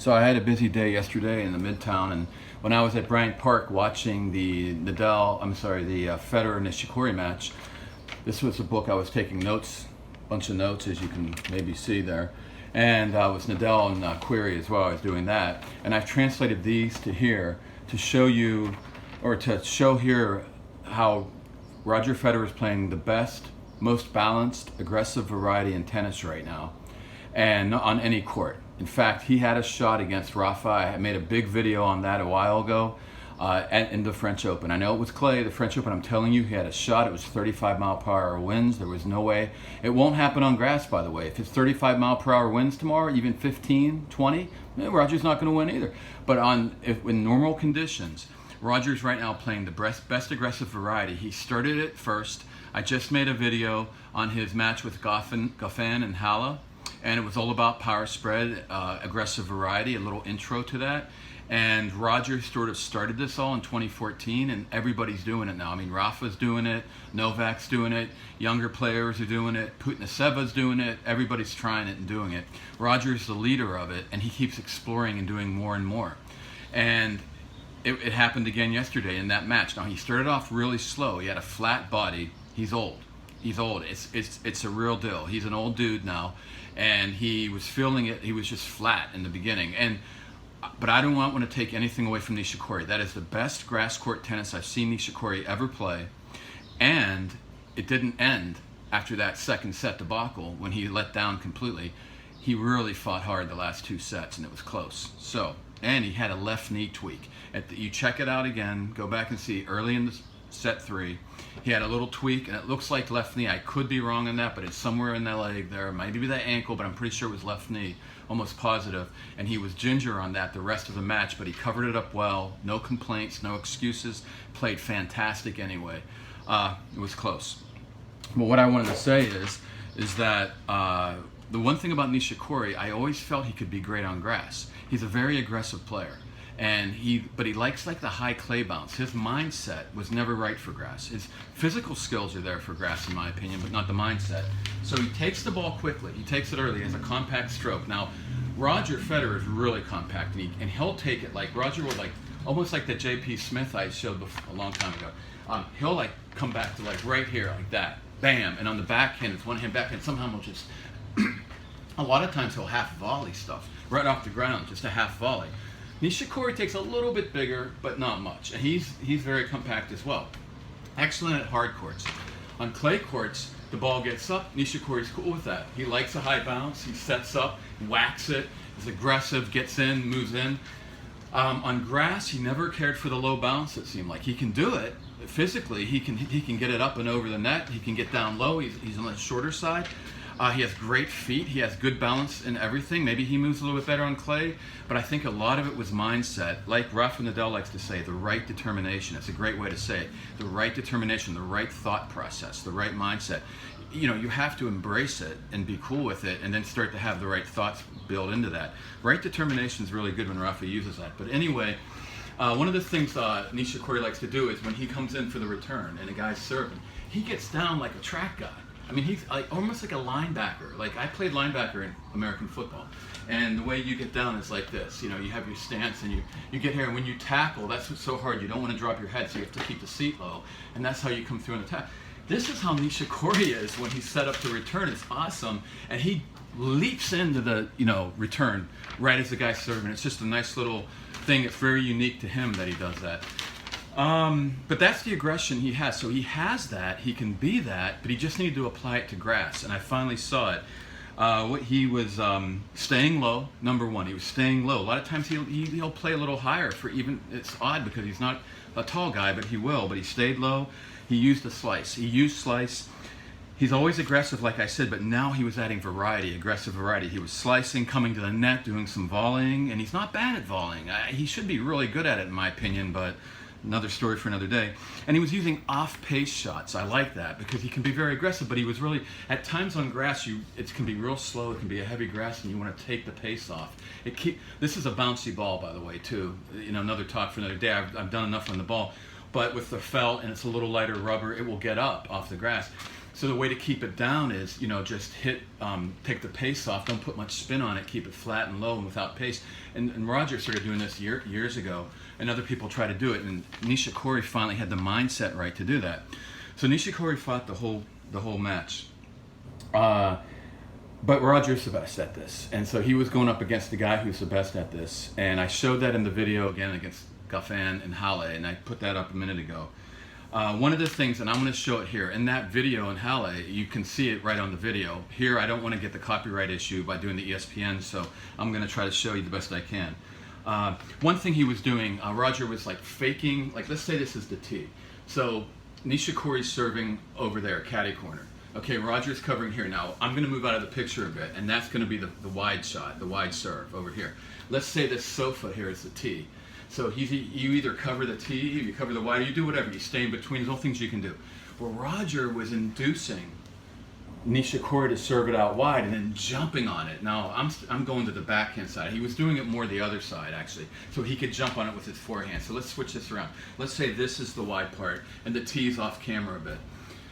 So I had a busy day yesterday in the Midtown, and when I was at Bryant Park watching the Federer Nishikori match, this was a book I was taking notes, a bunch of notes, as you can maybe see there, and was Nadal and Query as well. I was doing that, and I've translated these to here to show you, or to show here how Roger Federer is playing the best, most balanced, aggressive variety in tennis right now, and on any court. In fact, he had a shot against Rafa. I made a big video on that a while ago in the French Open. I know it was clay, the French Open. I'm telling you, he had a shot. It was 35-mile-per-hour winds. There was no way. It won't happen on grass, by the way. If it's 35-mile-per-hour winds tomorrow, even 15, 20, Roger's not going to win either. But in normal conditions, Roger's right now playing the best aggressive variety. He started it first. I just made a video on his match with Goffin and Halle, and it was all about power spread, aggressive variety, a little intro to that. And Roger sort of started this all in 2014, and everybody's doing it now. I mean, Rafa's doing it, Novak's doing it, younger players are doing it, Putinaseva's doing it, everybody's trying it and doing it. Roger's the leader of it, and he keeps exploring and doing more and more. And it happened again yesterday in that match. Now, he started off really slow. He had a flat body. He's old. He's old. It's a real deal. He's an old dude now, and he was feeling it. He was just flat in the beginning. But I don't want to take anything away from Nishikori. That is the best grass court tennis I've seen Nishikori ever play, and it didn't end after that second set debacle when he let down completely. He really fought hard the last two sets, and it was close. And he had a left knee tweak. You check it out again, go back and see early in the set 3, he had a little tweak, and it looks like left knee. I could be wrong on that, but it's somewhere in that leg there. It might be that ankle, but I'm pretty sure it was left knee, almost positive. And he was ginger on that the rest of the match, but he covered it up well. No complaints, no excuses. Played fantastic anyway. It was close. But what I wanted to say is that the one thing about Nishikori, I always felt he could be great on grass. He's a very aggressive player. But he likes like the high clay bounce. His mindset was never right for grass. His physical skills are there for grass, in my opinion, but not the mindset. So he takes the ball quickly. He takes it early. He has a compact stroke. Now, Roger Federer is really compact, and he'll take it like Roger will, like almost like the J.P. Smith I showed a long time ago. He'll like come back to like right here like that, bam, and on the backhand, it's one hand backhand. Somehow he'll just a lot of times he'll half volley stuff right off the ground, just a half volley. Nishikori takes a little bit bigger, but not much, and he's very compact as well. Excellent at hard courts. On clay courts, the ball gets up. Nishikori's cool with that. He likes a high bounce. He sets up, whacks it, is aggressive, gets in, moves in. On grass, he never cared for the low bounce. It seemed like he can do it physically. He can get it up and over the net. He can get down low. He's on the shorter side. He has great feet. He has good balance in everything. Maybe he moves a little bit better on clay, but I think a lot of it was mindset. Like Rafa Nadal likes to say, the right determination. It's a great way to say it. The right determination, the right thought process, the right mindset. You have to embrace it and be cool with it, and then start to have the right thoughts built into that. Right determination is really good when Rafa uses that. But anyway, one of the things Nishikori likes to do is when he comes in for the return and a guy's serving, he gets down like a track guy. I mean, he's almost like a linebacker. Like, I played linebacker in American football, and the way you get down is like this. You have your stance, and you get here, and when you tackle, that's what's so hard. You don't want to drop your head, so you have to keep the seat low, and that's how you come through an attack. This is how Nishikori is when he's set up to return. It's awesome, and he leaps into the return right as the guy's serving. It's just a nice little thing. It's very unique to him that he does that. But that's the aggression he has. So he has that, he can be that, but he just needed to apply it to grass. And I finally saw it. He was staying low, number one. He was staying low. A lot of times he'll play a little higher it's odd because he's not a tall guy, but he will. But he stayed low. He used the slice. He's always aggressive, like I said, but now he was adding variety, aggressive variety. He was slicing, coming to the net, doing some volleying, and he's not bad at volleying. He should be really good at it, in my opinion, but another story for another day. And he was using off-pace shots. I like that because he can be very aggressive, but he was really, at times on grass, it can be real slow. It can be a heavy grass, and you want to take the pace off. This is a bouncy ball, by the way, too. Another talk for another day. I've done enough on the ball. But with the felt and it's a little lighter rubber, it will get up off the grass. So the way to keep it down is, just hit, take the pace off, don't put much spin on it, keep it flat and low and without pace. And Roger started doing this years ago, and other people try to do it. And Nishikori finally had the mindset right to do that. So Nishikori fought the whole match. But Roger's the best at this. And so he was going up against the guy who's the best at this. And I showed that in the video again against Goffin and Halle, and I put that up a minute ago. One of the things, and I'm going to show it here, in that video in Halle, you can see it right on the video. Here, I don't want to get the copyright issue by doing the ESPN, so I'm going to try to show you the best I can. One thing he was doing, Roger was like faking, like let's say this is the tee. So Nishikori's serving over there, caddy corner. Okay, Roger's covering here. Now, I'm going to move out of the picture a bit, and that's going to be the wide shot, the wide serve over here. Let's say this sofa here is the tee. So you either cover the tee, or you cover the wide, or you do whatever. You stay in between. There's all things you can do. Well, Roger was inducing Nishikori to serve it out wide and then jumping on it. Now, I'm going to the backhand side. He was doing it more the other side, actually, so he could jump on it with his forehand. So let's switch this around. Let's say this is the wide part, and the tee's off camera a bit.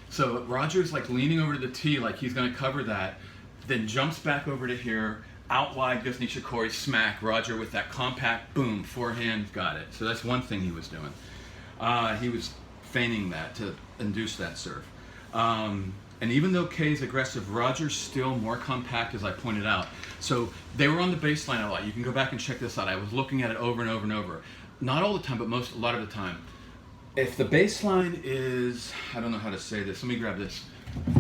So Roger's like leaning over to the tee like he's going to cover that, then jumps back over to here. Out wide goes Nishikori, smack. Roger with that compact, boom, forehand, got it. So that's one thing he was doing. He was feigning that to induce that serve. And even though Kay's aggressive, Roger's still more compact, as I pointed out. So they were on the baseline a lot. You can go back and check this out. I was looking at it over and over and over. Not all the time, but a lot of the time. If the baseline is, I don't know how to say this. Let me grab this. I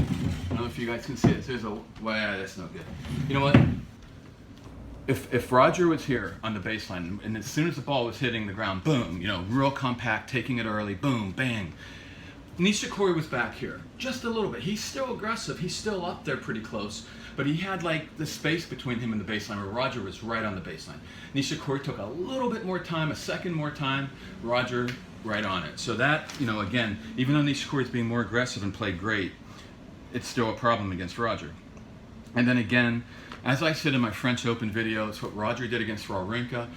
don't know if you guys can see this. Well, that's no good. You know what? If Roger was here on the baseline, and as soon as the ball was hitting the ground, boom, real compact, taking it early, boom, bang. Nishikori was back here, just a little bit. He's still aggressive. He's still up there pretty close, but he had like the space between him and the baseline where Roger was right on the baseline. Nishikori took a little bit more time, a second more time, Roger right on it. So that, again, even though Nishikori is being more aggressive and played great, it's still a problem against Roger. And then again, as I said in my French Open video, it's what Roger did against Wawrinka.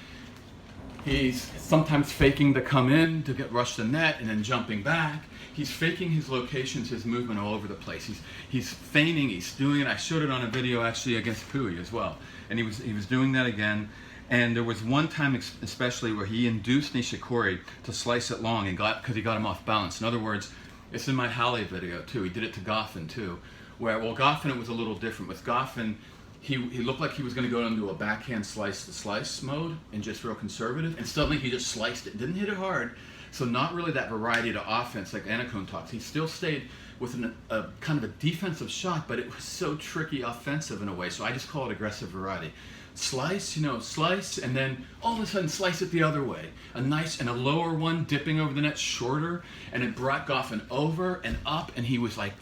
He's sometimes faking to come in to get rushed the net and then jumping back. He's faking his locations, his movement all over the place. He's feigning, he's doing it. I showed it on a video actually against Pui as well. And he was doing that again. And there was one time especially where he induced Nishikori to slice it long because he got him off balance. In other words, it's in my Halle video too. He did it to Goffin too. Goffin, it was a little different. With Goffin, he looked like he was going to go into a backhand slice mode and just real conservative, and suddenly he just sliced it. Didn't hit it hard, so not really that variety to offense like Anacone talks. He still stayed with a kind of a defensive shot, but it was so tricky offensive in a way, so I just call it aggressive variety. Slice, slice, and then all of a sudden slice it the other way. A nice and a lower one dipping over the net, shorter, and it brought Goffin over and up, and he was like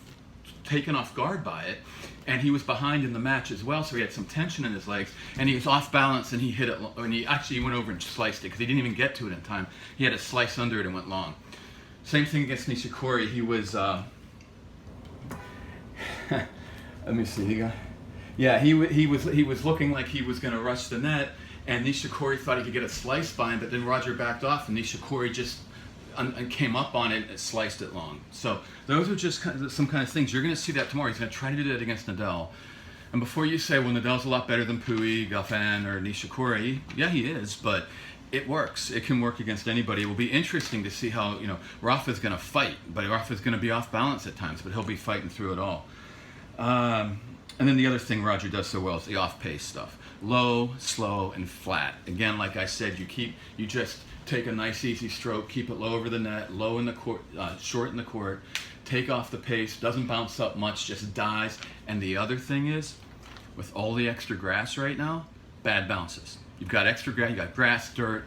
taken off guard by it. And he was behind in the match as well, so he had some tension in his legs, and he was off balance, and he hit it, and he actually went over and sliced it, because he didn't even get to it in time. He had to slice under it and went long. Same thing against Nishikori. He was, let me see, he was looking like he was going to rush the net, and Nishikori thought he could get a slice by him, but then Roger backed off, and Nishikori just came up on it and sliced it long. So those are just some kind of things. You're going to see that tomorrow. He's going to try to do that against Nadal. And before you say, well, Nadal's a lot better than Pui, Goffin, or Nishikori, yeah, he is, but it works. It can work against anybody. It will be interesting to see how, Rafa's going to fight, but Rafa's going to be off balance at times, but he'll be fighting through it all. And then the other thing Roger does so well is the off-pace stuff. Low, slow, and flat. Again, like I said, you just take a nice easy stroke, keep it low over the net, low in the court, short in the court, take off the pace, doesn't bounce up much, just dies. And the other thing is, with all the extra grass right now, bad bounces. You've got extra grass, you got grass, dirt,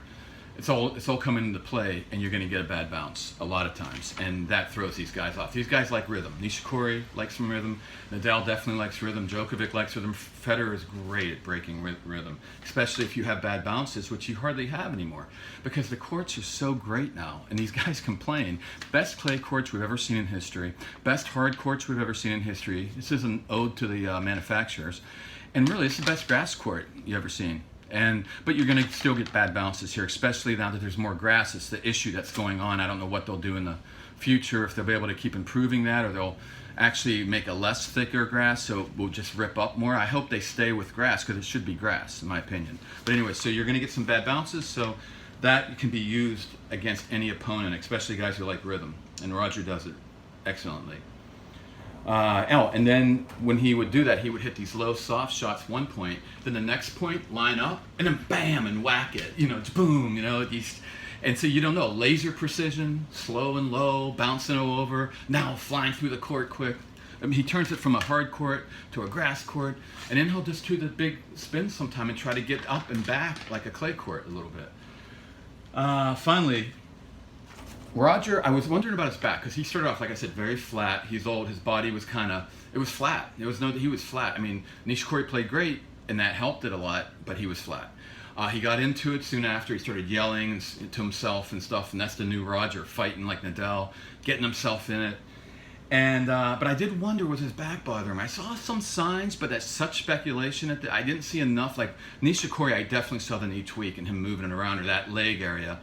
it's all coming into play, and you're going to get a bad bounce a lot of times, and that throws these guys off. These guys like rhythm. Nishikori likes some rhythm. Nadal definitely likes rhythm. Djokovic likes rhythm. Federer is great at breaking rhythm, especially if you have bad bounces, which you hardly have anymore, because the courts are so great now, and these guys complain. Best clay courts we've ever seen in history. Best hard courts we've ever seen in history. This is an ode to the manufacturers, and really, it's the best grass court you've ever seen. But you're going to still get bad bounces here, especially now that there's more grass. It's the issue that's going on. I don't know what they'll do in the future if they'll be able to keep improving that, or they'll actually make a less thicker grass so it will just rip up more. I hope they stay with grass because it should be grass in my opinion. But anyway, so you're going to get some bad bounces, so that can be used against any opponent, especially guys who like rhythm, and Roger does it excellently. And then when he would do that, he would hit these low soft shots one point, then the next point line up, and then bam, and whack it, it's boom, and so you don't know, laser precision, slow and low, bouncing over, now flying through the court quick. I mean, he turns it from a hard court to a grass court, and then he'll just do the big spin sometime and try to get up and back like a clay court a little bit. Finally, Roger, I was wondering about his back, because he started off, like I said, very flat. He's old, his body was it was flat. He was flat. I mean, Nishikori played great, and that helped it a lot, but he was flat. He got into it soon after. He started yelling to himself and stuff, and that's the new Roger, fighting like Nadal, getting himself in it. And but I did wonder, was his back bothering him? I saw some signs, but that's such speculation. I didn't see enough. Like Nishikori, I definitely saw the knee tweak and him moving it around, or that leg area.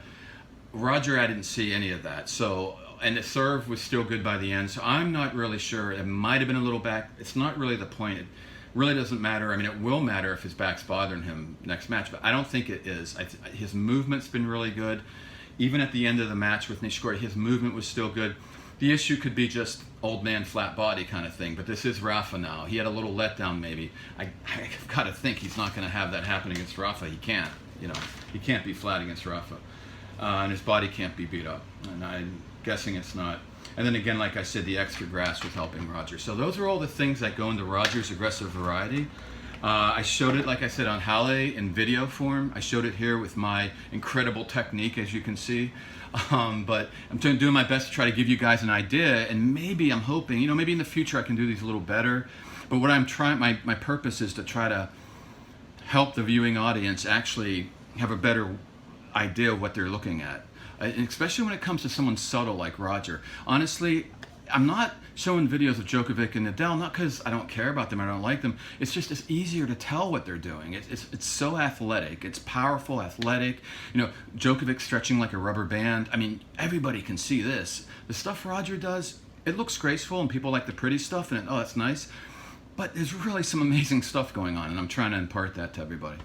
Roger, I didn't see any of that. So, and the serve was still good by the end. So I'm not really sure. It might have been a little back. It's not really the point. It really doesn't matter. I mean, it will matter if his back's bothering him next match, but I don't think it is. His movement's been really good. Even at the end of the match with Nishikori, his movement was still good. The issue could be just old man flat body kind of thing, but this is Rafa now. He had a little letdown maybe. I've got to think he's not going to have that happen against Rafa. He can't, he can't be flat against Rafa. And his body can't be beat up. And I'm guessing it's not. And then again, like I said, the extra grass was helping Roger. So those are all the things that go into Roger's aggressive variety. I showed it, like I said, on Halle in video form. I showed it here with my incredible technique, as you can see. But I'm doing my best to try to give you guys an idea, and maybe I'm hoping, maybe in the future I can do these a little better. But what I'm trying, my purpose is to try to help the viewing audience actually have a better idea of what they're looking at. And especially when it comes to someone subtle like Roger. Honestly, I'm not showing videos of Djokovic and Nadal, not because I don't care about them, I don't like them. It's just it's easier to tell what they're doing. It's so athletic. It's powerful, athletic. Djokovic stretching like a rubber band. I mean, everybody can see this. The stuff Roger does, it looks graceful, and people like the pretty stuff, and that's nice. But there's really some amazing stuff going on, and I'm trying to impart that to everybody.